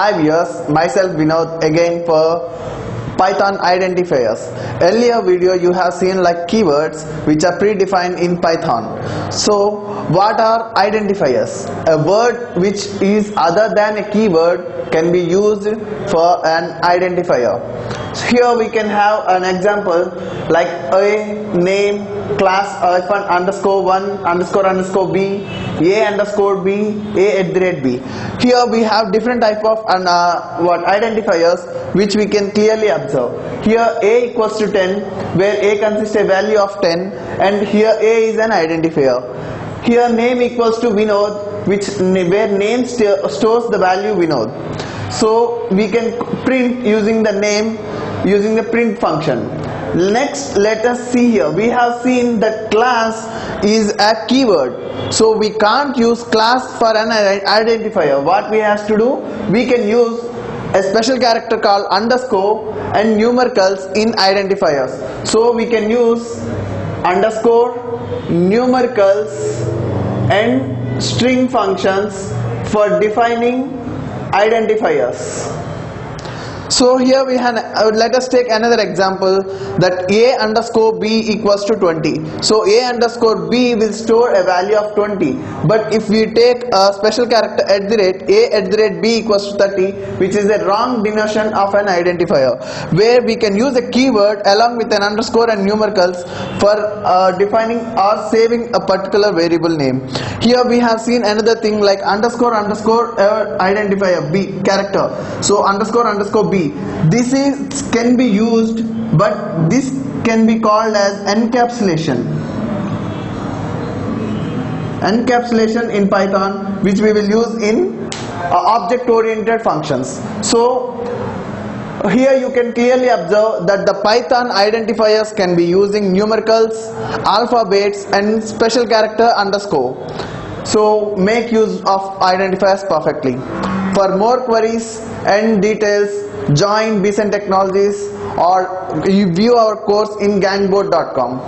Hi viewers, myself Vinod again for Python identifiers. Earlier video you have seen like keywords which are predefined in Python. So what are identifiers? A word which is other than a keyword can be used for an identifier. So here we can have an example like a name, class f1 underscore 1 underscore b, a underscore b, a@b. Here we have different type of identifiers which we can clearly observe. Here a equals to 10, where a consists a value of 10, and here a is an identifier. Here name equals to Vinod, where name stores the value Vinod. So we can print using the name using the print function. Next, let us see here. We have seen that class is a keyword, so we can't use class for an identifier. What we have to do? We can use a special character called underscore and numericals in identifiers. So we can use underscore, numericals and string functions for defining identifiers. So here we have, let us take another example, that a underscore b equals to 20. So a underscore b will store a value of 20, but if we take a special character @b equals to 30, which is a wrong denotation of an identifier, where we can use a keyword along with an underscore and numericals for defining or saving a particular variable name. Here we have seen another thing like underscore identifier b character. So underscore b. This can be used, but this can be called as encapsulation. Encapsulation in Python, which we will use in object-oriented functions. So here you can clearly observe that the Python identifiers can be using numericals, alphabets, and special character underscore. So make use of identifiers perfectly. For more queries and details, join Bison Technologies or view our course in gangboard.com.